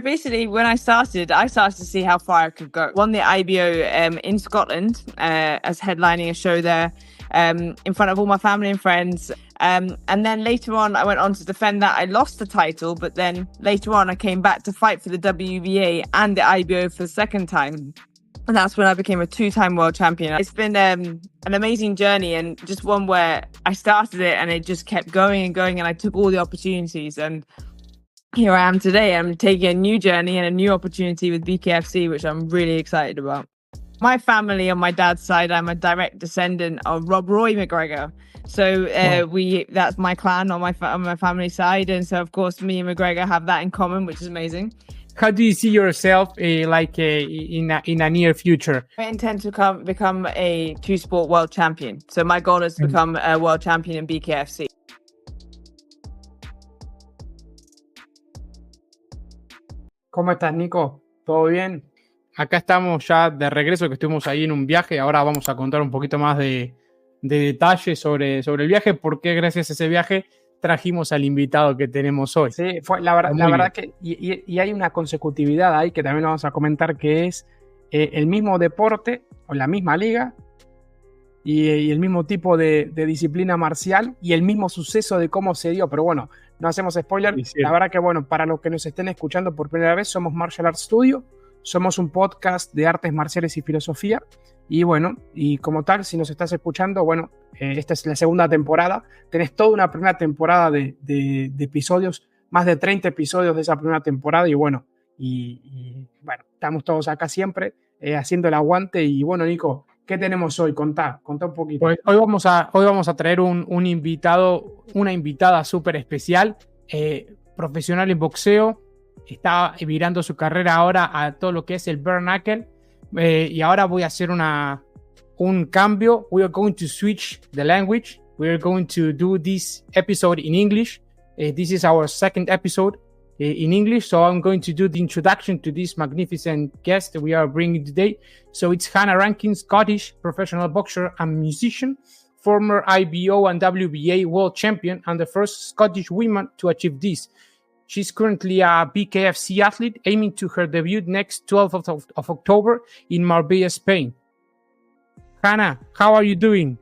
basically, when I started to see how far I could go. Won the IBO in Scotland as headlining a show there in front of all my family and friends. And then later on, I went on to defend that. I lost the title, but then later on, I came back to fight for the WBA and the IBO for the second time. And that's when I became a 2-time world champion. It's been an amazing journey, and just one where I started it and it just kept going and going, and I took all the opportunities. And here I am today. I'm taking a new journey and a new opportunity with BKFC, which I'm really excited about. My family on my dad's side, I'm a direct descendant of Rob Roy McGregor. So that's my clan on my family side. And so, of course, me and McGregor have that in common, which is amazing. How do you see yourself in a near future? I intend to become a 2-sport world champion. So my goal is to become a world champion in BKFC. ¿Cómo estás, Nico? ¿Todo bien? Acá estamos ya de regreso, que estuvimos ahí en un viaje. Ahora vamos a contar un poquito más de detalles sobre el viaje, porque gracias a ese viaje trajimos al invitado que tenemos hoy. Sí, la verdad que y hay una consecutividad ahí que también lo vamos a comentar, que es el mismo deporte o la misma liga y el mismo tipo de disciplina marcial y el mismo suceso de cómo se dio. Pero bueno, no hacemos spoiler. Sí. La verdad que bueno, para los que nos estén escuchando por primera vez, somos Martial Arts Studio. Somos un podcast de artes marciales y filosofía. Y bueno, y como tal, si nos estás escuchando, bueno, esta es la segunda temporada. Tenés toda una primera temporada de episodios, más de 30 episodios de esa primera temporada. Y bueno, bueno, estamos todos acá siempre haciendo el aguante. Y bueno, Nico, ¿qué tenemos hoy? Contá un poquito. Pues hoy vamos a traer un invitado, una invitada súper especial, profesional en boxeo. Está virando su carrera ahora a todo lo que es el bare knuckle. Y ahora voy a hacer un cambio. We are going to switch the language. We are going to do this episode in English. This is our second episode in English. So I'm going to do the introduction to this magnificent guest that we are bringing today. So it's Hannah Rankin, Scottish professional boxer and musician, former IBO and WBA world champion, and the first Scottish woman to achieve this. She's currently a BKFC athlete, aiming to her debut next 12th of October in Marbella, Spain. Hannah, how are you doing?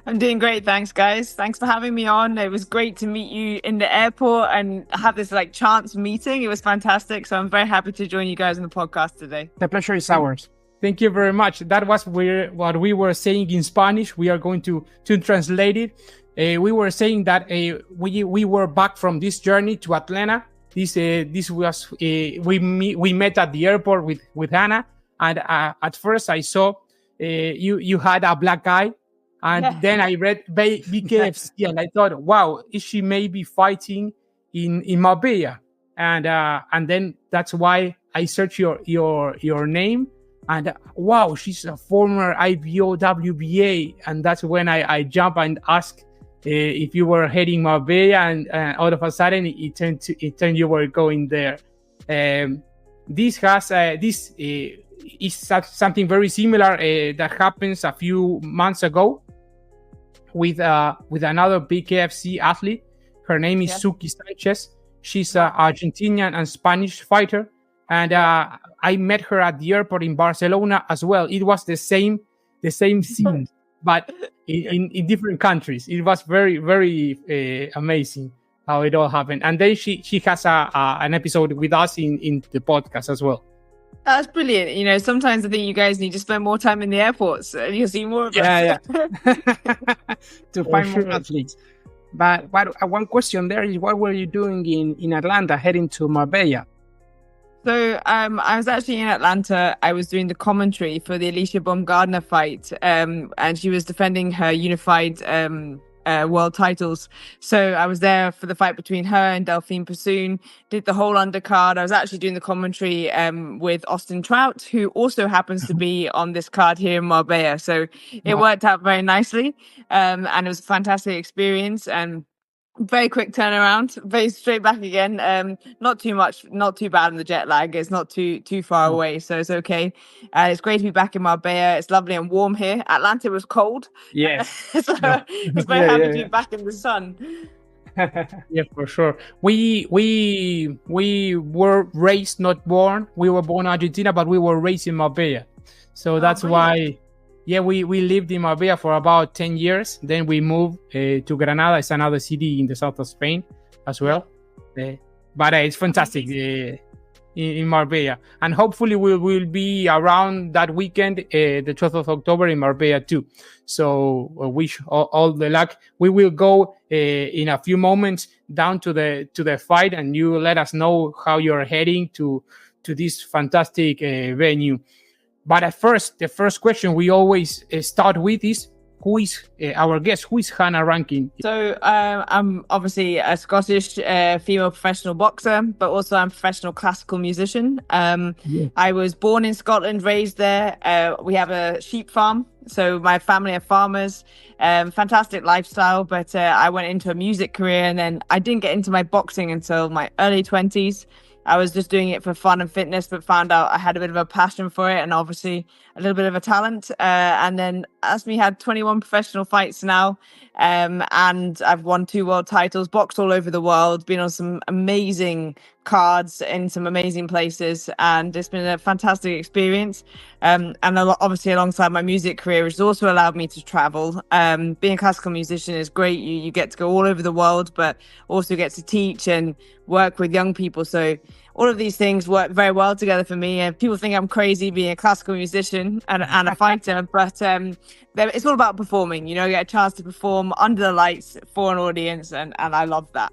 I'm doing great, thanks, guys. Thanks for having me on. It was great to meet you in the airport and have this chance meeting. It was fantastic. So I'm very happy to join you guys on the podcast today. The pleasure is ours. Thank you very much. That was what we were saying in Spanish. We are going to translate it. We were saying that we were back from this journey to Atlanta. This was we met at the airport with Hannah, and at first I saw you had a black eye, and then I read BKFC, and I thought, wow, is she maybe fighting in Marbella? And then that's why I searched your name, and wow, she's a former IBO WBA, and that's when I jump and ask if you were heading Marbella, and all of a sudden it turned you were going there. This is something very similar that happens a few months ago with another BKFC athlete. Her name is Suki Sanchez. She's an Argentinian and Spanish fighter, and I met her at the airport in Barcelona as well. It was the same scene, but in different countries. It was very, very amazing how it all happened. And then she has an episode with us in the podcast as well. That's brilliant. You know, sometimes I think you guys need to spend more time in the airports and you'll see more of us. Yeah. To find more athletes. But one question there is, what were you doing in Atlanta heading to Marbella? So I was actually in Atlanta. I was doing the commentary for the Alicia Baumgardner fight, and she was defending her unified world titles. So I was there for the fight between her and Delphine Persoon, did the whole undercard. I was actually doing the commentary with Austin Trout, who also happens to be on this card here in Marbella. So it worked out very nicely, and it was a fantastic experience. And very quick turnaround, very straight back again. Not too bad on the jet lag. It's not too far away, so it's okay. It's great to be back in Marbella. It's lovely and warm here. Atlanta was cold. Yes. So it's very happy to be back in the sun. Yeah, for sure. We were raised, not born. We were born in Argentina, but we were raised in Marbella. So that's why, yeah, we lived in Marbella for about 10 years. Then we moved to Granada. It's another city in the south of Spain as well. But it's fantastic in Marbella. And hopefully we will be around that weekend, the 12th of October in Marbella too. So wish all the luck. We will go in a few moments down to the fight, and you let us know how you're heading to this fantastic venue. But at first, the first question we always start with is, who is our guest? Who is Hannah Rankin? So I'm obviously a Scottish female professional boxer, but also I'm a professional classical musician. I was born in Scotland, raised there. We have a sheep farm. So my family are farmers, fantastic lifestyle, but I went into a music career, and then I didn't get into my boxing until my early 20s. I was just doing it for fun and fitness, but found out I had a bit of a passion for it and obviously a little bit of a talent. And then as me had 21 professional fights now, and I've won 2 world titles, boxed all over the world, been on some amazing cards in some amazing places, and it's been a fantastic experience. And obviously alongside my music career, it's also allowed me to travel. Being a classical musician is great. You get to go all over the world, but also get to teach and work with young people. So all of these things work very well together for me. And people think I'm crazy being a classical musician and a fighter, but it's all about performing. You get a chance to perform under the lights for an audience, and I love that.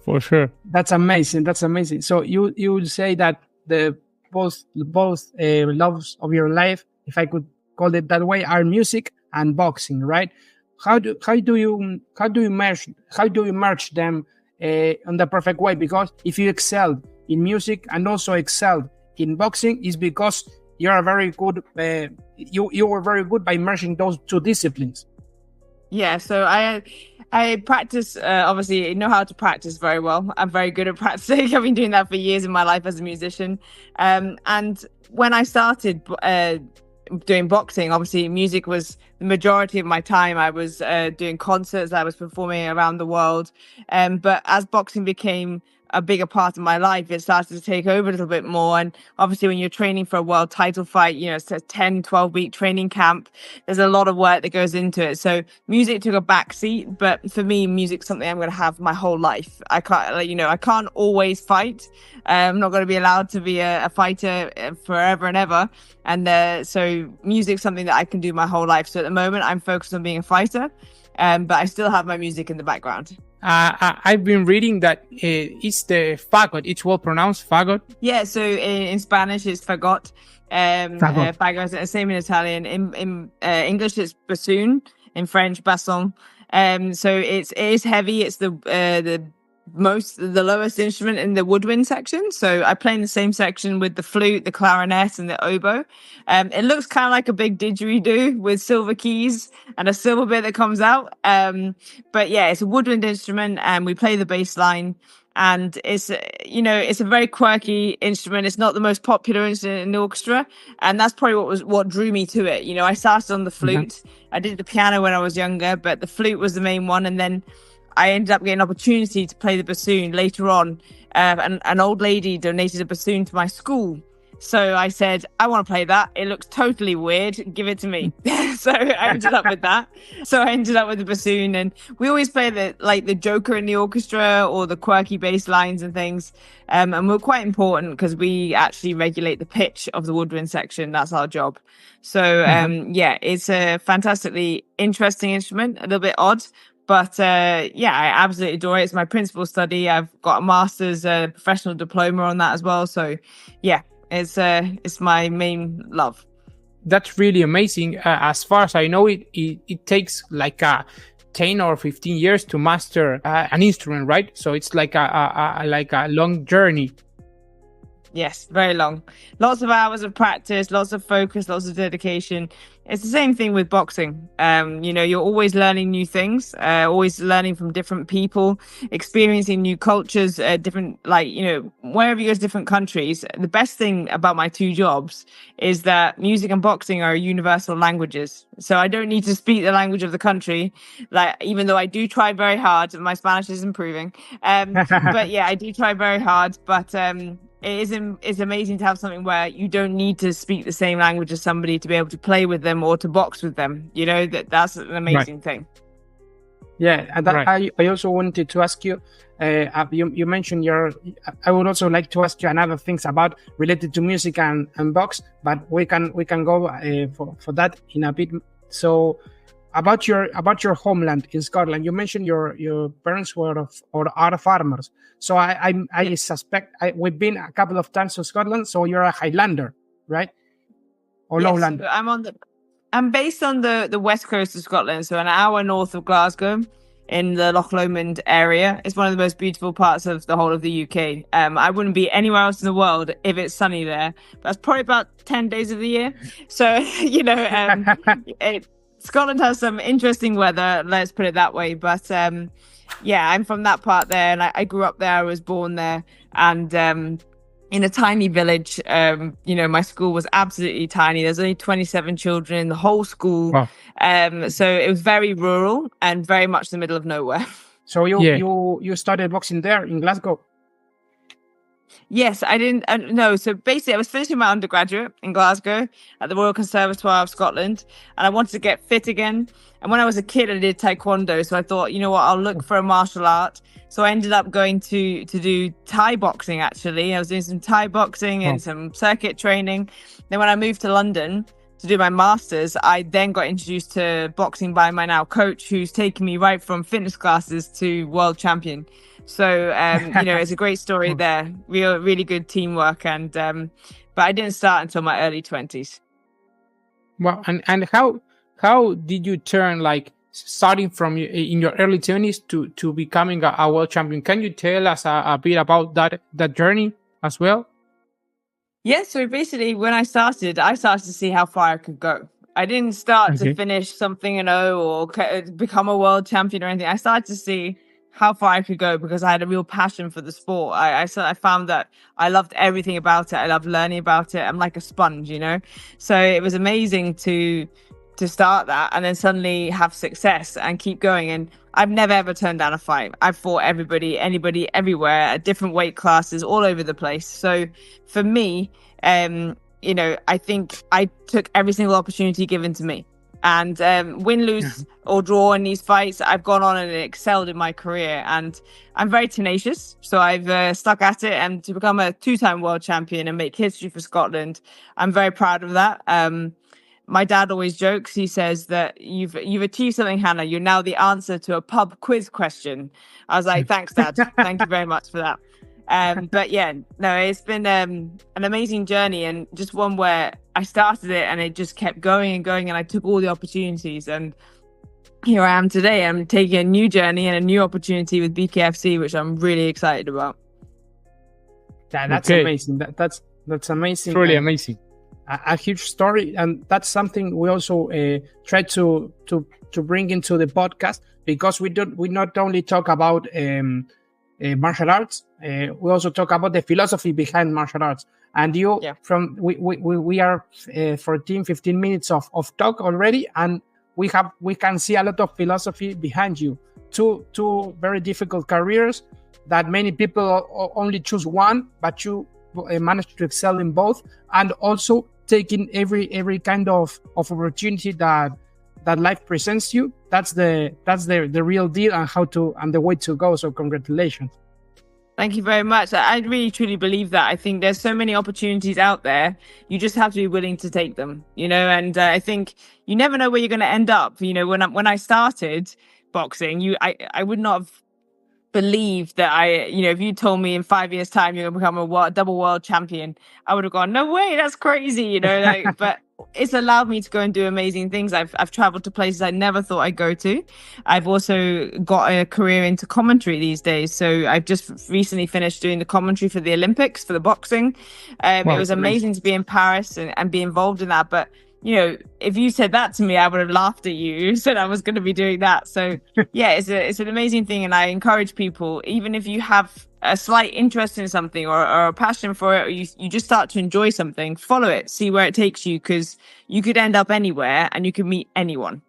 For sure. That's amazing. That's amazing. So you would say that the both loves of your life, if I could call it that way, are music and boxing, right? How do you merge them on the perfect way? Because if you excelled in music and also excelled in boxing, is because you are very good. You were very good by merging those 2 disciplines. Yeah, so I practice, obviously, know how to practice very well. I'm very good at practicing. I've been doing that for years in my life as a musician. And when I started doing boxing, obviously music was the majority of my time. I was doing concerts, I was performing around the world. But as boxing became a bigger part of my life, it started to take over a little bit more. And obviously when you're training for a world title fight, it's a 10-12 week training camp. There's a lot of work that goes into it. So music took a backseat, but for me, music's something I'm going to have my whole life. I can't always fight. I'm not going to be allowed to be a fighter forever and ever. And so music's something that I can do my whole life. So at the moment I'm focused on being a fighter, but I still have my music in the background. I've been reading that it's the fagot. It's well pronounced, fagot. Yeah, so in Spanish it's fagot. Fagot. Same in Italian. In English it's bassoon. In French, basson. So it is heavy. It's the lowest instrument in the woodwind section. So I play in the same section with the flute, the clarinet, and the oboe. It looks kind of like a big didgeridoo with silver keys and a silver bit that comes out. But yeah, it's a woodwind instrument, and we play the bass line. And it's a very quirky instrument. It's not the most popular instrument in the orchestra, and that's probably what drew me to it. I started on the flute. I did the piano when I was younger, but the flute was the main one, and then I ended up getting an opportunity to play the bassoon later on. An old lady donated a bassoon to my school. So I said, I want to play that. It looks totally weird. Give it to me. So I ended up with that. So I ended up with the bassoon, and we always play the joker in the orchestra or the quirky bass lines and things. And we're quite important because we actually regulate the pitch of the woodwind section. That's our job. So yeah, it's a fantastically interesting instrument, a little bit odd. But yeah, I absolutely adore it. It's my principal study. I've got a master's professional diploma on that as well. So yeah, it's my main love. That's really amazing. As far as I know, it takes like 10 or 15 years to master an instrument, right? So it's like a long journey. Yes, very long. Lots of hours of practice, lots of focus, lots of dedication. It's the same thing with boxing. You're always learning new things, always learning from different people, experiencing new cultures, wherever you go to different countries. The best thing about my two jobs is that music and boxing are universal languages. So I don't need to speak the language of the country. Like, even though I do try very hard, my Spanish is improving. But yeah, I do try very hard. But it's amazing to have something where you don't need to speak the same language as somebody to be able to play with them or to box with them. That's an amazing thing. Yeah, and I also wanted to ask you, you mentioned I would also like to ask you another things about related to music and box, but we can go for that in a bit. So about your homeland in Scotland, you mentioned your parents are farmers. So I suspect we've been a couple of times to Scotland. So you're a Highlander, right? Or yes, Lowlander? I'm based on the west coast of Scotland, so an hour north of Glasgow, in the Loch Lomond area. It's one of the most beautiful parts of the whole of the UK. I wouldn't be anywhere else in the world if it's sunny there. That's probably about 10 days of the year. So Scotland has some interesting weather, let's put it that way. But I'm from that part there, and I grew up there. I was born there, and in a tiny village. My school was absolutely tiny. There's only 27 children in the whole school. Wow. So it was very rural and very much the middle of nowhere. So you started boxing there in Glasgow? Yes, I didn't. No, so basically, I was finishing my undergraduate in Glasgow at the Royal Conservatoire of Scotland, and I wanted to get fit again. And when I was a kid, I did taekwondo, so I thought, you know what, I'll look for a martial art. So I ended up going to do Thai boxing. Actually, I was doing some Thai boxing and some circuit training. Then when I moved to London to do my masters, I then got introduced to boxing by my now coach, who's taken me right from fitness classes to world champion. So, it's a great story there. Really good teamwork. But I didn't start until my early 20s. Well, and how did you turn, like, starting from in your early 20s to becoming a world champion? Can you tell us a bit about that journey as well? Yeah, so basically when I started to see how far I could go. I didn't start to finish something, or become a world champion or anything. I started to see how far I could go because I had a real passion for the sport. I found that I loved everything about it. I loved learning about it. I'm like a sponge, So it was amazing to start that and then suddenly have success and keep going. And I've never ever turned down a fight. I've fought everybody, anybody, everywhere, at different weight classes, all over the place. So for me, I think I took every single opportunity given to me. And win, lose or draw in these fights, I've gone on and excelled in my career. And I'm very tenacious. So I've stuck at it. And to become a 2-time world champion and make history for Scotland, I'm very proud of that. My dad always jokes. He says that you've achieved something, Hannah. You're now the answer to a pub quiz question. I was like, thanks, Dad. Thank you very much for that. But yeah, no, it's been an amazing journey, and just one where I started it and it just kept going and going, and I took all the opportunities, and here I am today. I'm taking a new journey and a new opportunity with BKFC, which I'm really excited about. That's amazing. That's amazing. It's really amazing. A huge story, and that's something we also try to bring into the podcast, because we not only talk about martial arts, we also talk about the philosophy behind martial arts. And we are 14-15 minutes of talk already, and we can see a lot of philosophy behind you. Two very difficult careers that many people only choose one, but you managed to excel in both, and also taking every kind of opportunity that life presents you. That's the real deal, and the way to go. So congratulations. Thank you very much. I really truly believe that. I think there's so many opportunities out there. You just have to be willing to take them, and I think you never know where you're going to end up. When I started boxing, I would not have believed that if you told me in 5 years' time you're going to become a double world champion, I would have gone, no way, that's crazy, But it's allowed me to go and do amazing things. I've traveled to places I never thought I'd go to. I've also got a career into commentary these days. So I've just recently finished doing the commentary for the Olympics, for the boxing. It was amazing to be in Paris and be involved in that. But, you know, if you said that to me, I would have laughed at you. You said I was going to be doing that. So yeah, it's an amazing thing. And I encourage people, even if you have a slight interest in something or a passion for it, or you just start to enjoy something, follow it, see where it takes you, because you could end up anywhere and you could meet anyone.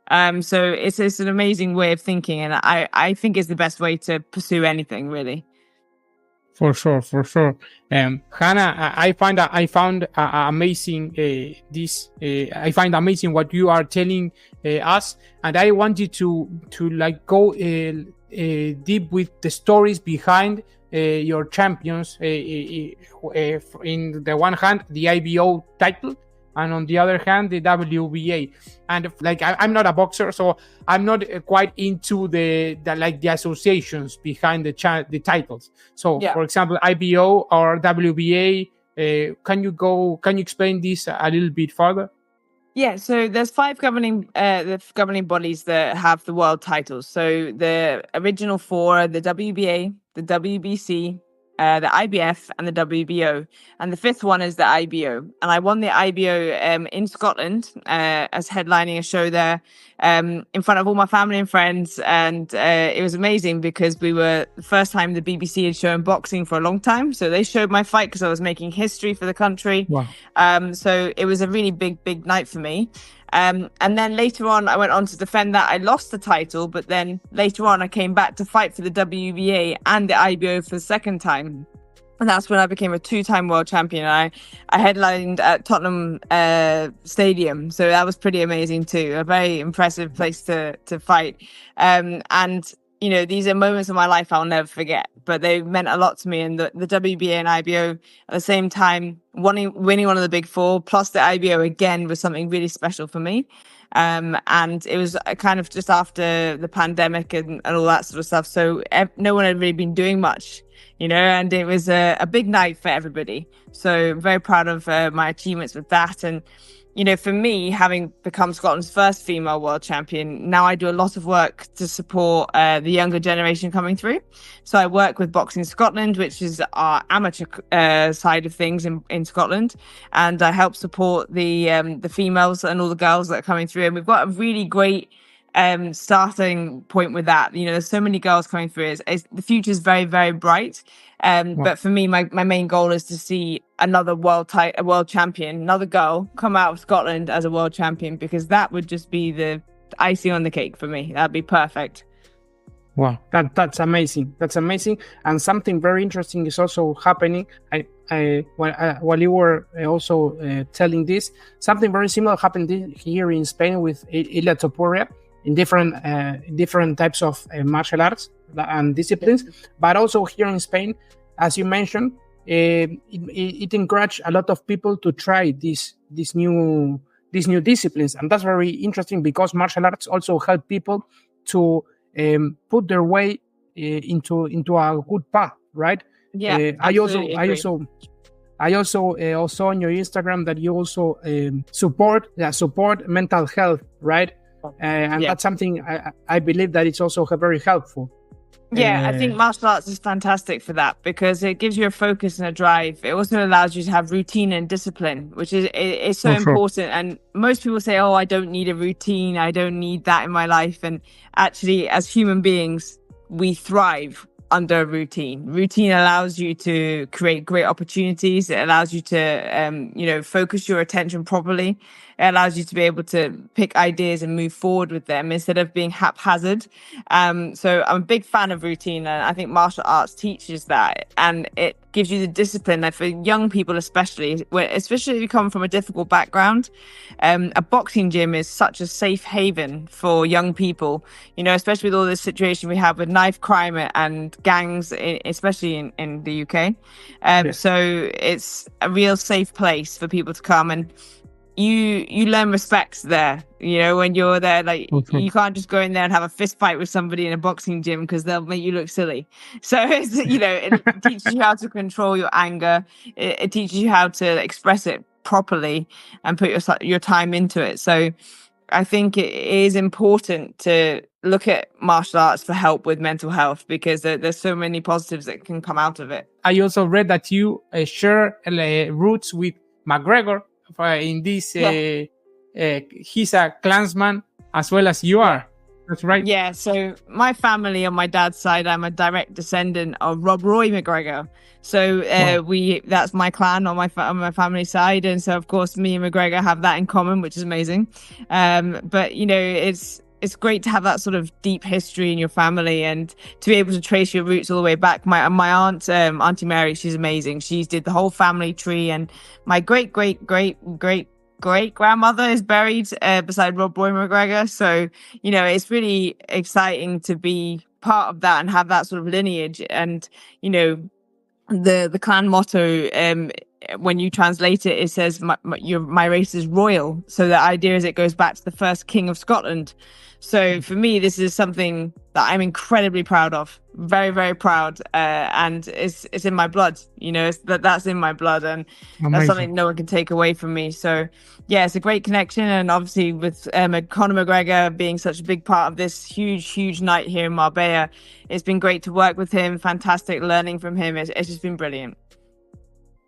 So it's an amazing way of thinking. And I think it's the best way to pursue anything, really. For sure. Hannah, I found amazing I find amazing what you are telling us, and I want you to like go deep with the stories behind your champions. In the one hand, the IBO title, and on the other hand, the WBA. And like I'm not a boxer, so I'm not quite into the associations behind the titles. So, for example, IBO or WBA. Can you explain this a little bit further? Yeah, so there's 5 governing bodies that have the world titles. So the original 4 are the WBA, the WBC, the IBF, and the WBO, and the 5th one is the IBO. And I won the IBO in Scotland as headlining a show there in front of all my family and friends, and it was amazing because we were the first time the BBC had shown boxing for a long time, so they showed my fight because I was making history for the country. Wow. So it was a really big night for me. And then later on, I went on to defend that. I lost the title, but then later on, I came back to fight for the WBA and the IBO for the second time. And that's when I became a 2-time world champion. I headlined at Tottenham Stadium. So that was pretty amazing too. A very impressive place to fight. And, you know, these are moments of my life I'll never forget, but they meant a lot to me. And the WBA and IBO at the same time, winning one of the big 4, plus the IBO again was something really special for me. And it was kind of just after the pandemic and all that sort of stuff. So no one had really been doing much, you know, and it was a big night for everybody. So I'm very proud of my achievements with that. And, you know, for me, having become Scotland's first female world champion, now I do a lot of work to support the younger generation coming through. So I work with Boxing Scotland, which is our amateur side of things in Scotland. And I help support the females and all the girls that are coming through. And we've got a really great starting point with that. You know, there's so many girls coming through. The future is very, very bright. But for me, my main goal is to see another world champion, another girl come out of Scotland as a world champion, because that would just be the icing on the cake for me. That'd be perfect. Wow, that's amazing. That's amazing. And something very interesting is also happening. While you were also telling this, something very similar happened here in Spain with Ilia Topuria in different types of martial arts and disciplines, but also here in Spain, as you mentioned, it encouraged a lot of people to try these new disciplines, and that's very interesting because martial arts also help people to put their way into a good path, right? Yeah. I also saw on your Instagram that you also support mental health, right? And that's something I believe that it's also very helpful. Yeah, I think martial arts is fantastic for that because it gives you a focus and a drive. It also allows you to have routine and discipline, which is so important. And most people say, oh, I don't need a routine. I don't need that in my life. And actually, as human beings, we thrive under a routine. Routine allows you to create great opportunities. It allows you to, focus your attention properly. It allows you to be able to pick ideas and move forward with them instead of being haphazard. So I'm a big fan of routine, and I think martial arts teaches that, and it gives you the discipline. Like for young people, especially if you come from a difficult background, a boxing gym is such a safe haven for young people. You know, especially with all this situation we have with knife crime and gangs, especially in the UK. So it's a real safe place for people to come, and you learn respect there. You know, when you're there, you can't just go in there and have a fist fight with somebody in a boxing gym because they'll make you look silly. So it teaches you how to control your anger. It teaches you how to express it properly and put your time into it. So I think it is important to look at martial arts for help with mental health, because there's so many positives that can come out of it. I also read that you share roots with McGregor in this. He's a clansman as well as you are. That's right. Yeah. So my family on my dad's side, I'm a direct descendant of Rob Roy McGregor. So that's my clan on my family side, and so of course me and McGregor have that in common, which is amazing. But you know, it's great to have that sort of deep history in your family and to be able to trace your roots all the way back. My aunt, Auntie Mary, she's amazing. She did the whole family tree, and my great grandmother is buried beside Rob Roy McGregor. So you know, it's really exciting to be part of that and have that sort of lineage. And you know, the clan motto, when you translate it, it says my race is royal. So the idea is it goes back to the first king of Scotland. So for me, this is something that I'm incredibly proud of, very, very proud, and it's in my blood. You know, that's in my blood, and Amazing. That's something no one can take away from me. So yeah, it's a great connection, and obviously with Conor McGregor being such a big part of this huge night here in Marbella, it's been great to work with him. Fantastic learning from him. It's just been brilliant.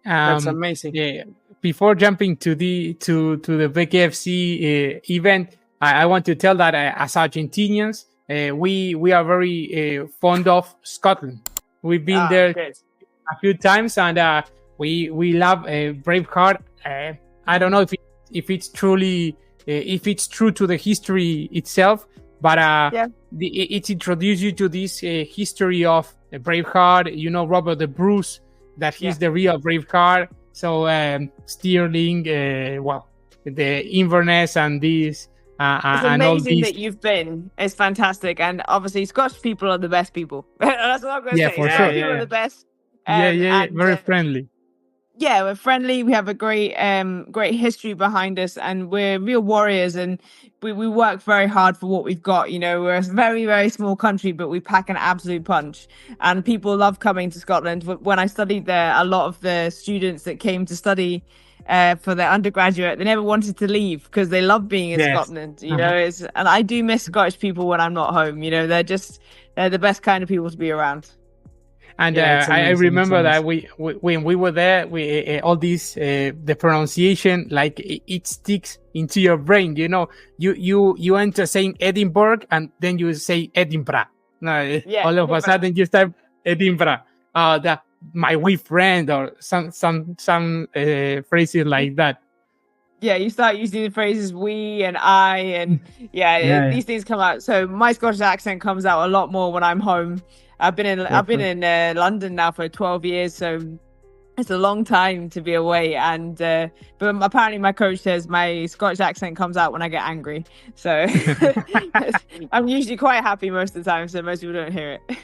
That's amazing. Yeah. Before jumping to the BKFC event, I want to tell that as Argentinians, we are very fond of Scotland. We've been there good. a few times, and we love Braveheart. I don't know if it's truly if it's true to the history itself, but it introduced you to this history of Braveheart. You know, Robert the Bruce, that he's the real Braveheart. So Stirling, the Inverness and this. It's amazing that you've been. It's fantastic, and obviously Scottish people are the best people. That's what I'm going to say. For sure. People are the best. Very friendly. Yeah, we're friendly. We have a great history behind us, and we're real warriors. And we work very hard for what we've got. You know, we're a very, very small country, but we pack an absolute punch. And people love coming to Scotland. When I studied there, a lot of the students that came to study for their undergraduate, they never wanted to leave because they love being in Scotland. You know, and I do miss Scottish people when I'm not home. You know, they're the best kind of people to be around. And I remember that when we were there, all this the pronunciation, like it sticks into your brain. You know, you enter saying Edinburgh and then you say Edinburgh. All of a sudden you start Edinburgh. My wee friend, or some phrases like that. Yeah, you start using the phrases we and I, and these things come out. So my Scottish accent comes out a lot more when I'm home. I've been in London now for 12 years, so it's a long time to be away. And but apparently my coach says my Scottish accent comes out when I get angry. So I'm usually quite happy most of the time, so most people don't hear it.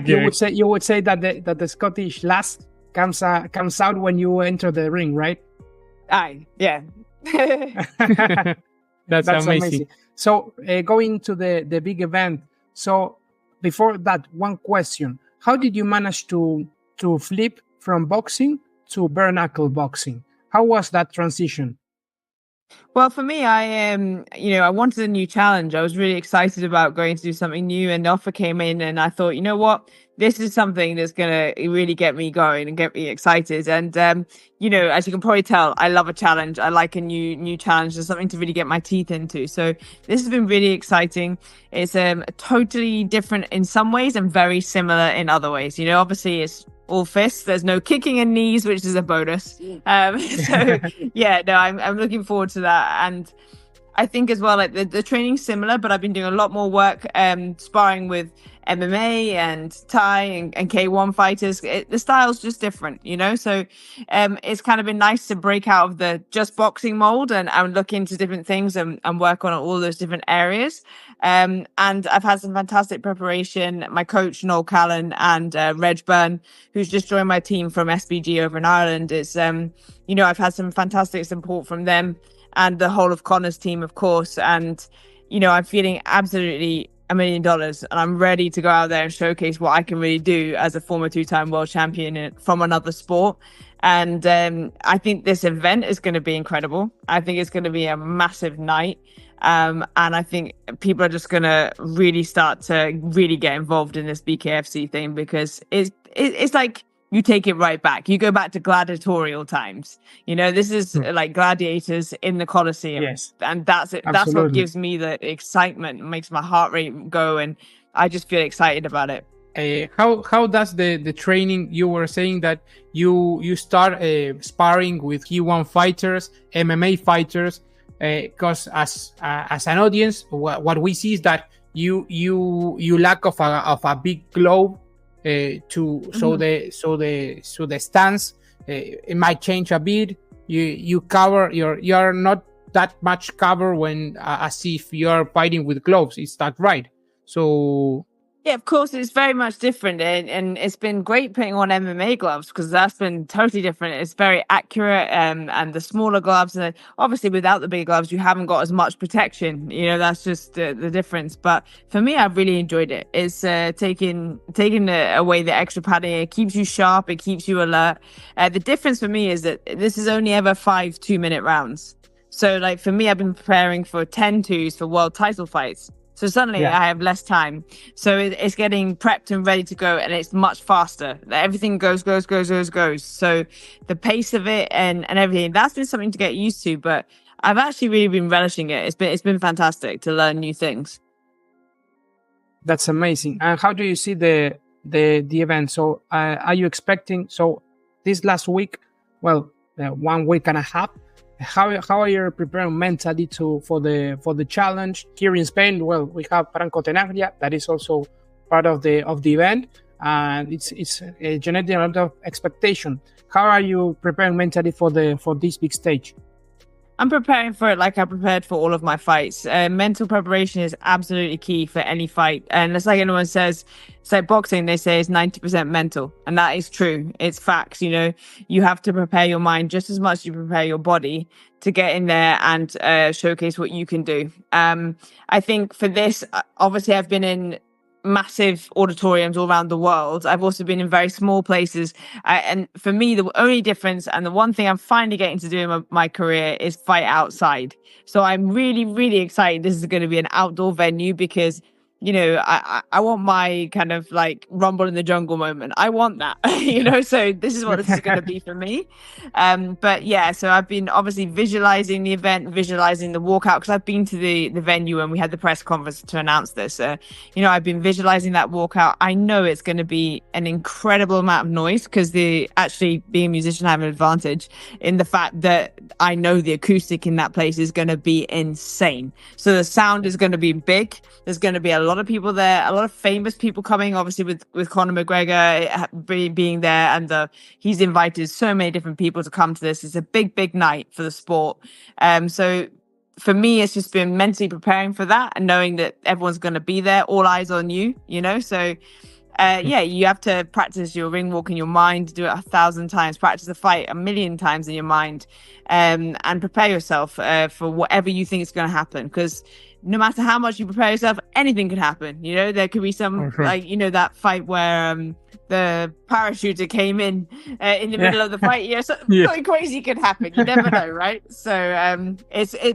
You would say that the Scottish last comes out when you enter the ring, right? That's amazing. So going to the big event. So before that, one question: how did you manage to flip from boxing to bare knuckle boxing? How was that transition? Well, for me, I wanted a new challenge. I was really excited about going to do something new, and the offer came in, and I thought, you know what, this is something that's going to really get me going and get me excited. And, as you can probably tell, I love a challenge. I like a new challenge. There's something to really get my teeth into. So this has been really exciting. It's totally different in some ways and very similar in other ways. You know, obviously it's all fists. There's no kicking and knees, which is a bonus. I'm looking forward to that. And I think as well, like the training's similar, but I've been doing a lot more work sparring with MMA and Thai and K1 fighters. The style's just different, you know? So it's kind of been nice to break out of the just boxing mold and look into different things and work on all those different areas. And I've had some fantastic preparation. My coach, Noel Callan, and Reg Byrne, who's just joined my team from SBG over in Ireland. It's, I've had some fantastic support from them and the whole of Conor's team, of course. And, I'm feeling absolutely $1 million, and I'm ready to go out there and showcase what I can really do as a former 2-time world champion from another sport. And I think this event is going to be incredible. I think it's going to be a massive night. And I think people are just going to really start to really get involved in this BKFC thing, because it's like you take it right back. You go back to gladiatorial times. You know, this is like gladiators in the Colosseum. Yes. And that's it. That's what gives me the excitement, makes my heart rate go. And I just feel excited about it. How does the training? You were saying that you start sparring with G1 fighters, MMA fighters, because as an audience, what we see is that you lack of a big globe so the stance it might change a bit. You cover you're not that much cover when as if you're fighting with gloves. Is that right? So. Yeah, of course, it's very much different. And it's been great putting on MMA gloves, because that's been totally different. It's very accurate. And the smaller gloves, and obviously without the big gloves, you haven't got as much protection. You know, that's just the difference. But for me, I've really enjoyed it. It's taking away the extra padding. It keeps you sharp. It keeps you alert. The difference for me is that this is only ever 5 2-minute rounds. So like for me, I've been preparing for 10 twos for world title fights. So suddenly I have less time. So it's getting prepped and ready to go, and it's much faster. Everything goes. So the pace of it and everything, that's been something to get used to. But I've actually really been relishing it. It's been fantastic to learn new things. That's amazing. And how do you see the event? So are you expecting? So this last week, 1 week and a half. How are you preparing mentally for the challenge here in Spain? Well, we have Franco Tenaglia that is also part of the event, and it's generating a lot of expectation. How are you preparing mentally for this big stage? I'm preparing for it like I prepared for all of my fights. Mental preparation is absolutely key for any fight. And it's like anyone says, it's like boxing, they say it's 90% mental. And that is true. It's facts. You know, you have to prepare your mind just as much as you prepare your body to get in there and showcase what you can do. I think for this, obviously I've been in massive auditoriums all around the world. I've also been in very small places. And for me, the only difference and the one thing I'm finally getting to do in my career is fight outside. So I'm really, really excited. This is going to be an outdoor venue, because you know, I want my kind of like rumble in the jungle moment. I want that, you know, so this is what this is going to be for me. But yeah, so I've been obviously visualizing the event, visualizing the walkout, because I've been to the venue and we had the press conference to announce this. You know, I've been visualizing that walkout. I know it's going to be an incredible amount of noise, because actually being a musician, I have an advantage in the fact that I know the acoustic in that place is going to be insane. So the sound is going to be big. There's going to be a lot of people there, a lot of famous people coming, obviously with Conor McGregor being there, and he's invited so many different people to come to this. It's a big night for the sport. So for me, it's just been mentally preparing for that and knowing that everyone's going to be there, all eyes on you, you know. So yeah, you have to practice your ring walk in your mind, do it 1,000 times, practice the fight 1,000,000 times in your mind, and prepare yourself for whatever you think is going to happen, because no matter how much you prepare yourself, anything could happen. You know, there could be some, like, you know, that fight where the parachuter came in the middle of the fight. Yeah, something crazy could happen. You never know, right? So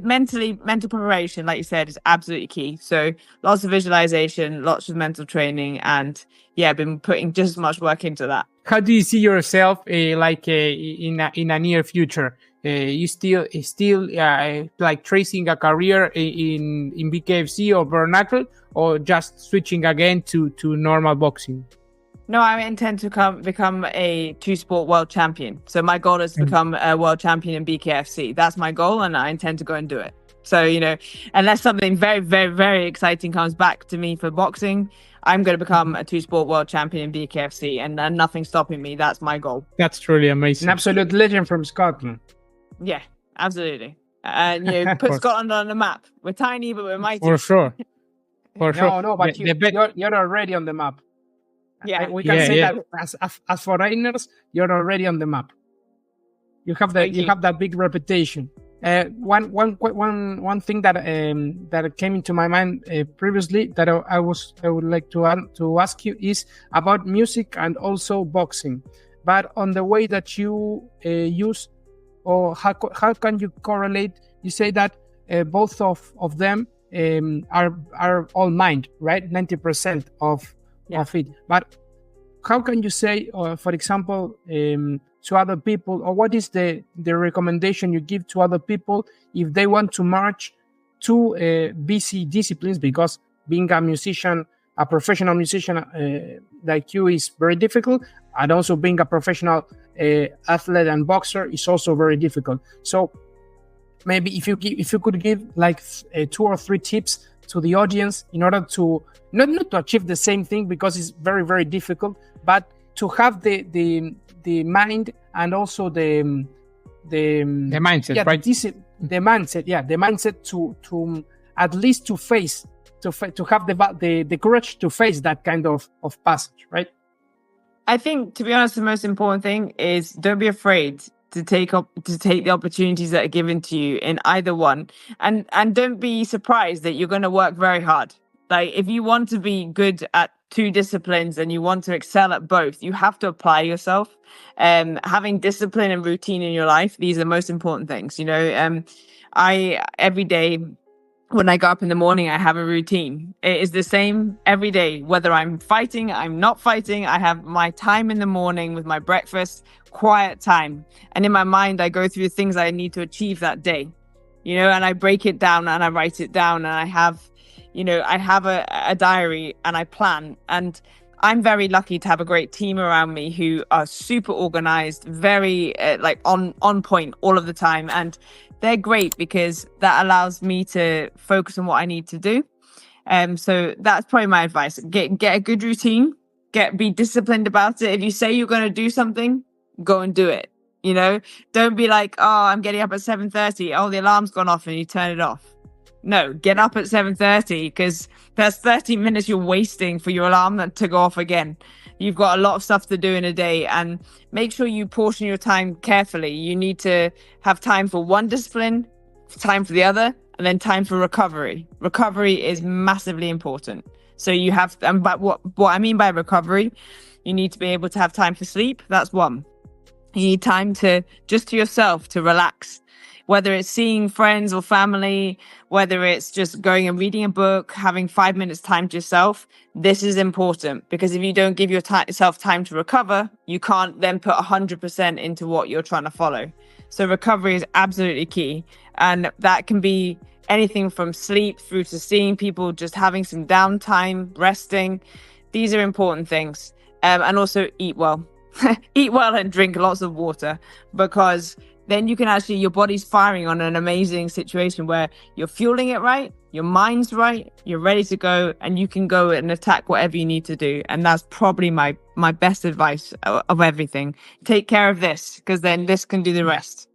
mental preparation, like you said, is absolutely key. So lots of visualization, lots of mental training, and yeah, I've been putting just as much work into that. How do you see yourself in a near future? You still like tracing a career in BKFC or bare knuckle, or just switching again to normal boxing? No, I intend to become a 2-sport world champion. So my goal is to become a world champion in BKFC. That's my goal, and I intend to go and do it. So, you know, unless something very, very, very exciting comes back to me for boxing, I'm going to become a 2-sport world champion in BKFC, and nothing's stopping me. That's my goal. That's truly amazing. An absolute legend from Scotland. Yeah, absolutely. And you know, put Scotland on the map. We're tiny, but we're mighty. For sure. No, but you're already on the map. Yeah, we can say that as foreigners, you're already on the map. You have that big reputation. One thing that came into my mind previously that I would like to ask you is about music and also boxing. but on the way that you use, or how can you correlate? You say that both of them are all mind, right? 90% of it. But how can you say, for example, to other people, or what is the recommendation you give to other people if they want to merge two busy disciplines? Because being a musician, a professional musician like you is very difficult, and also being a professional athlete and boxer is also very difficult. So maybe if you could give like 2 or 3 tips to the audience in order to not to achieve the same thing, because it's very, very difficult, but to have the mind and also the mindset, right? The mindset to at least to face, to have the courage to face that kind of passage, right? I think, to be honest, the most important thing is don't be afraid to take the opportunities that are given to you in either one, and don't be surprised that you're going to work very hard. Like, if you want to be good at 2 disciplines and you want to excel at both, you have to apply yourself. Having discipline and routine in your life, these are the most important things. I every day when I go up in the morning, I have a routine. It is the same every day, whether I'm fighting, I'm not fighting. I have my time in the morning with my breakfast, quiet time. And in my mind, I go through things I need to achieve that day, and I break it down and I write it down, and I have a diary and I plan. And I'm very lucky to have a great team around me who are super organized, very on point all of the time. And they're great because that allows me to focus on what I need to do. So that's probably my advice. Get a good routine, be disciplined about it. If you say you're going to do something, go and do it. Don't be like, oh, I'm getting up at 7:30. Oh, the alarm's gone off, and you turn it off. No, get up at 7:30, because that's 30 minutes you're wasting for your alarm to go off again. You've got a lot of stuff to do in a day, and make sure you portion your time carefully. You need to have time for one discipline, time for the other, and then time for recovery. Recovery is massively important. So you have, but what I mean by recovery, you need to be able to have time for sleep. That's one. You need time to yourself to relax. Whether it's seeing friends or family, whether it's just going and reading a book, having 5 minutes time to yourself, this is important, because if you don't give yourself time to recover, you can't then put 100% into what you're trying to follow. So recovery is absolutely key. And that can be anything from sleep through to seeing people, just having some downtime, resting. These are important things. And also eat well. Eat well and drink lots of water, because then you can actually, your body's firing on an amazing situation where you're fueling it right, your mind's right, you're ready to go, and you can go and attack whatever you need to do. And that's probably my best advice of everything. Take care of this, because then this can do the rest.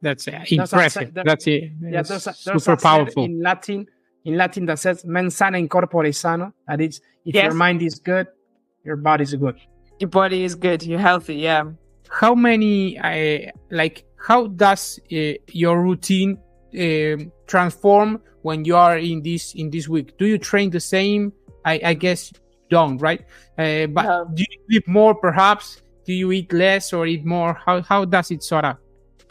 That's impressive. That's it. Yeah, super powerful. In Latin that says mens sana in corpore sano. That is, if your mind is good, your body's good. Your body is good, you're healthy, yeah. How many, how does your routine transform when you are in this week? Do you train the same? I guess you don't, right? But do you eat more, perhaps? Do you eat less or eat more? How does it sort of?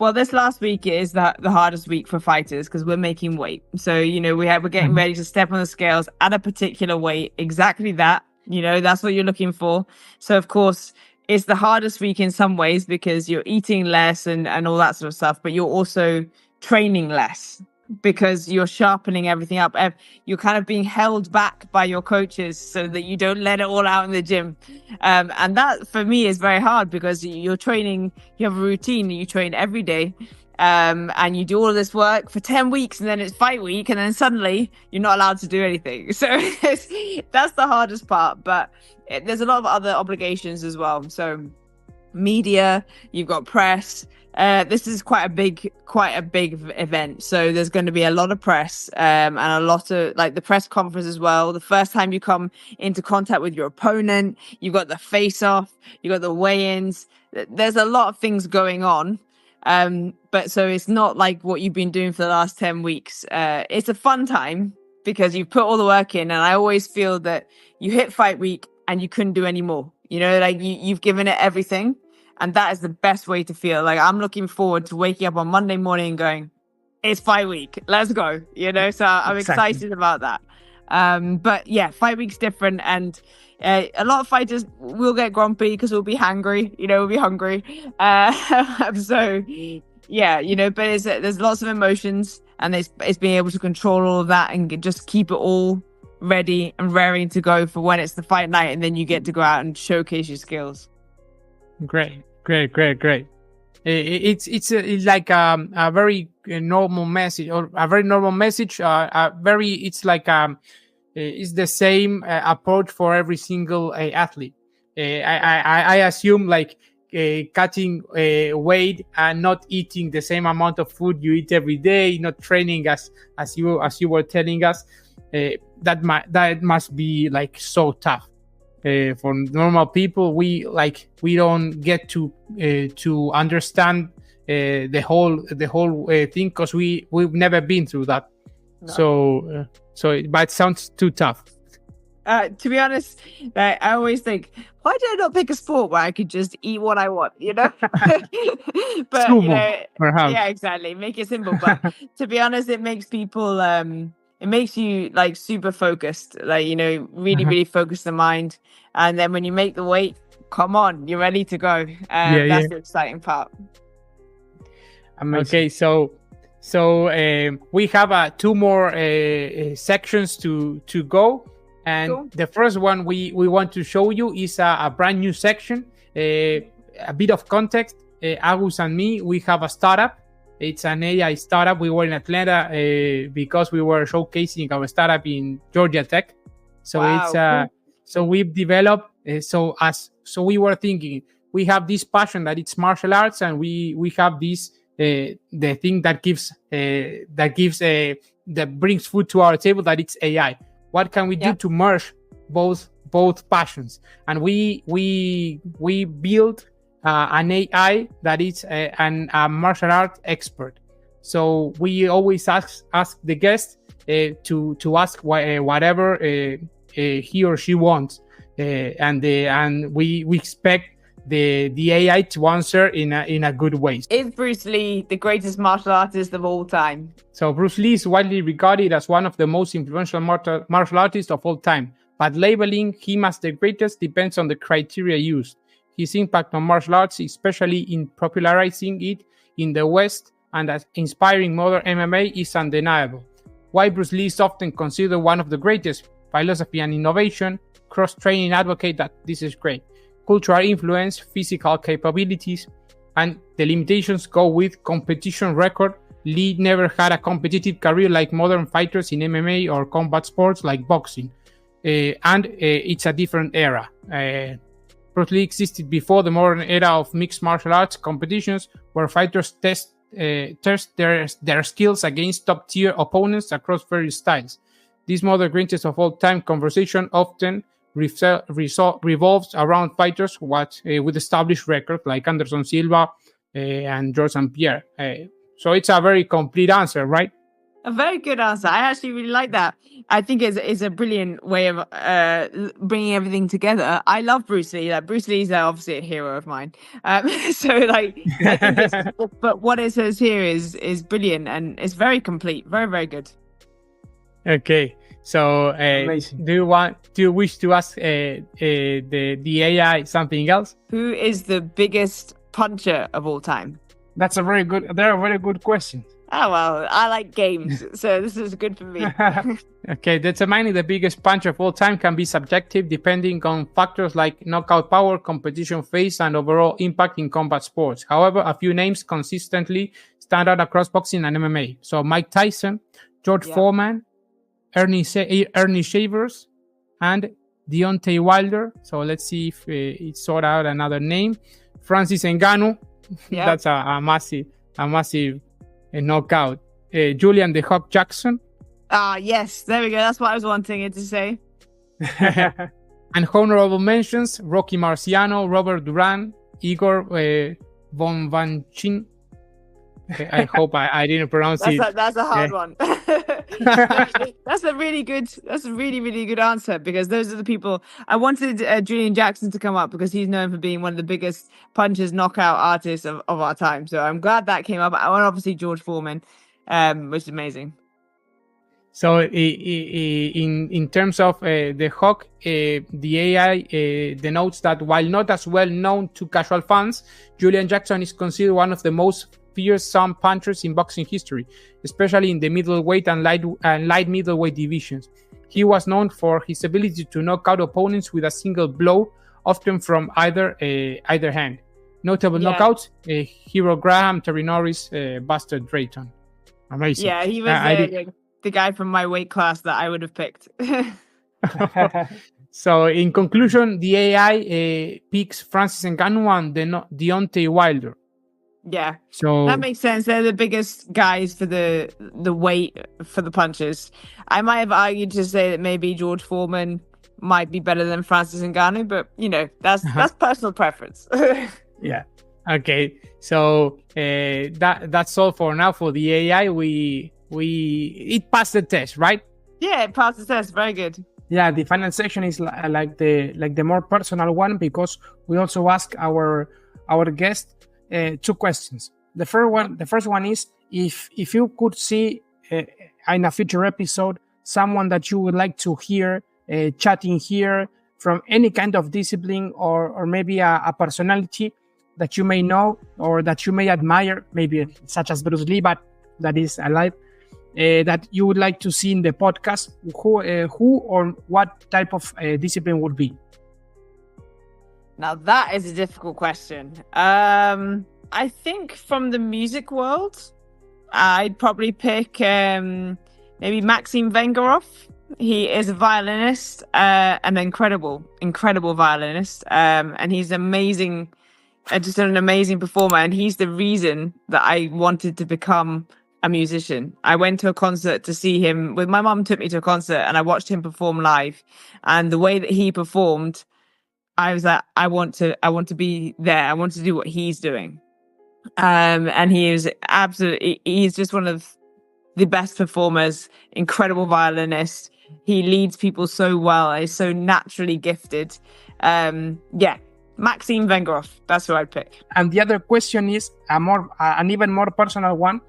Well, this last week is the hardest week for fighters, because we're making weight. So, we're getting ready to step on the scales at a particular weight. Exactly that. That's what you're looking for. So, of course, it's the hardest week in some ways, because you're eating less and all that sort of stuff, but you're also training less, because you're sharpening everything up. You're kind of being held back by your coaches so that you don't let it all out in the gym. And that for me is very hard, because you're training, you have a routine, you train every day. And you do all this work for 10 weeks, and then it's fight week, and then suddenly you're not allowed to do anything. So that's the hardest part. But there's a lot of other obligations as well. So media, you've got press. This is quite a big event. So there's going to be a lot of press, and a lot of the press conference as well. The first time you come into contact with your opponent, you've got the face-off, you've got the weigh-ins. There's a lot of things going on. But so it's not like what you've been doing for the last 10 weeks. It's a fun time, because you've put all the work in, and I always feel that you hit fight week and you couldn't do any more. You've given it everything. And that is the best way to feel. Like, I'm looking forward to waking up on Monday morning and going, it's fight week, let's go, so I'm excited about that. But yeah, fight week's different, and a lot of fighters will get grumpy because we'll be hungry, we'll be hungry. So yeah, but there's lots of emotions, and it's being able to control all of that and just keep it all ready and raring to go for when it's the fight night, and then you get to go out and showcase your skills. Great. It's like a very normal message, or a very normal message. It's like it's the same approach for every single athlete. I assume like cutting weight and not eating the same amount of food you eat every day, not training as you were telling us. That must be like so tough. For normal people, we don't get to understand the whole thing, because we've never been through that. No. But it sounds too tough. To be honest, I always think, why did I not pick a sport where I could just eat what I want, But Sumo, perhaps. Yeah, exactly. Make it simple. But to be honest, it makes people it makes you like super focused, like, really focus the mind. And then when you make the weight, come on, you're ready to go. That's the exciting part. Amazing. Okay, so we have 2 more sections to go. And cool. The first one we want to show you is a brand new section. A bit of context. Agus and me, we have a startup. It's an AI startup. We were in Atlanta because we were showcasing our startup in Georgia Tech. So wow, cool. So we've developed. So we were thinking, we have this passion that it's martial arts, and we have this the thing that brings food to our table, that it's AI. What can we do to merge both passions? And we built an AI that is a martial art expert. So we always ask the guest to ask whatever he or she wants, and we expect the AI to answer in a good way. Is Bruce Lee the greatest martial artist of all time? So Bruce Lee is widely regarded as one of the most influential martial artists of all time, but labeling him as the greatest depends on the criteria used. His impact on martial arts, especially in popularizing it in the West and as inspiring modern MMA, is undeniable. Why Bruce Lee is often considered one of the greatest: philosophy and innovation, cross-training advocate that this is great, cultural influence, physical capabilities, and the limitations go with competition record. Lee never had a competitive career like modern fighters in MMA or combat sports like boxing, and it's a different era. Bruce Lee existed before the modern era of mixed martial arts competitions, where fighters test their skills against top-tier opponents across various styles. This modern greatest of all-time conversation often revolves around fighters with established records like Anderson Silva and George St. Pierre. So it's a very complete answer, right? A very good answer. I actually really like that. I think it's a brilliant way of bringing everything together. I love Bruce Lee. Like, Bruce Lee's obviously a hero of mine. So like, I think but what it says here is brilliant, and it's very complete. Very, very good. Okay. So do you wish to ask the AI something else? Who is the biggest puncher of all time? They're very good questions. Oh, well, I like games, so this is good for me. Okay, determining the biggest puncher of all time can be subjective, depending on factors like knockout power, competition phase, and overall impact in combat sports. However, a few names consistently stand out across boxing and MMA. So Mike Tyson, George Foreman, Ernie Shavers, and Deontay Wilder. So let's see if it sort out another name. Francis Ngannou. Yeah. That's a massive knockout. Julian the Hawk Jackson. Yes, there we go. That's what I was wanting it to say. And honorable mentions: Rocky Marciano, Robert Duran, Igor Von Vanchin, I hope I didn't pronounce it. That's a hard one. That's a really good answer, because those are the people. I wanted Julian Jackson to come up because he's known for being one of the biggest punches knockout artists of our time. So I'm glad that came up. I want obviously George Foreman, which is amazing. So in terms of the Hawk, the AI denotes that while not as well known to casual fans, Julian Jackson is considered one of the most fearsome punchers in boxing history, especially in the middleweight and light middleweight divisions. He was known for his ability to knock out opponents with a single blow, often from either hand. Notable knockouts: Hero Graham, Terry Norris, Buster Drayton. Amazing. Yeah, he was the guy from my weight class that I would have picked. So, in conclusion, the AI picks Francis Ngannou and Deontay Wilder. Yeah, so that makes sense. They're the biggest guys for the weight for the punches. I might have argued to say that maybe George Foreman might be better than Francis Ngannou, but that's personal preference. Yeah. Okay. So that's all for now for the AI. It passed the test, right? Yeah, it passed the test. Very good. Yeah, the final section is like the more personal one, because we also ask our guest 2 questions. The first one is if you could see in a future episode someone that you would like to hear chatting here from any kind of discipline, or maybe a personality that you may know or that you may admire, maybe such as Bruce Lee, but that is alive, that you would like to see in the podcast, who or what type of discipline would be? Now that is a difficult question. I think from the music world, I'd probably pick maybe Maxim Vengerov. He is a violinist, an incredible violinist, and he's amazing, just an amazing performer. And he's the reason that I wanted to become a musician. I went to a concert to see him. My mum took me to a concert, and I watched him perform live. And the way that he performed, I was like, I want to be there. I want to do what he's doing. And he is he's just one of the best performers, incredible violinist. He leads people so well. He's so naturally gifted. Maxim Vengerov, that's who I'd pick. And the other question is an even more personal one.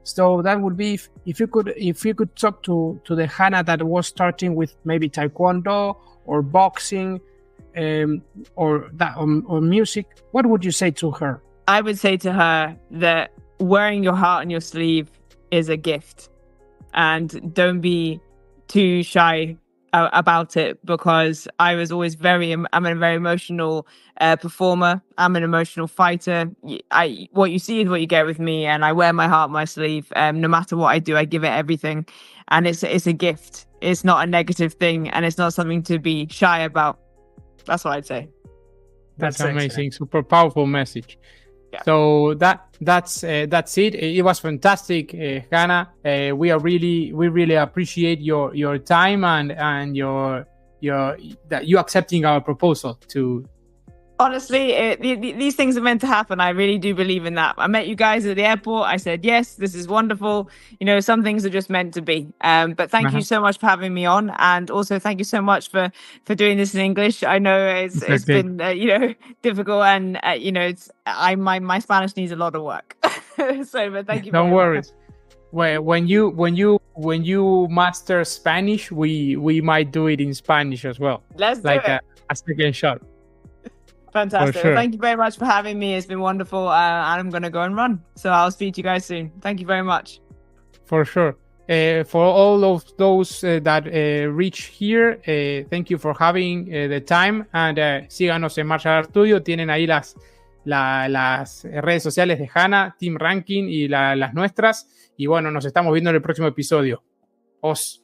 So that would be if you could talk to the Hannah that was starting with maybe taekwondo or boxing, or music, what would you say to her? I would say to her that wearing your heart on your sleeve is a gift, and don't be too shy about it, because I was always I'm a very emotional performer. I'm an emotional fighter. What you see is what you get with me, and I wear my heart on my sleeve. No matter what I do, I give it everything, and it's a gift. It's not a negative thing, and it's not something to be shy about. That's what I'd say. That's amazing. Super powerful message. Yeah. So that's it. It was fantastic, Hannah. We really appreciate your time and your you accepting our proposal to. Honestly, these things are meant to happen. I really do believe in that. I met you guys at the airport. I said, yes, this is wonderful. Some things are just meant to be. But thank you so much for having me on. And also thank you so much for doing this in English. I know it's been, difficult, and, my Spanish needs a lot of work. But thank you. Don't worry. Well, when you master Spanish, we might do it in Spanish as well. Let's do it. A second shot. Fantastic. Sure. Well, thank you very much for having me. It's been wonderful. And I'm going to go and run. So I'll speak to you guys soon. Thank you very much. For sure. For all of those that reach here, thank you for having the time. And síganos en Martial Art Studio. Tienen ahí las redes sociales de Hannah, Team Rankin y las nuestras. Y bueno, nos estamos viendo en el próximo episodio. Os.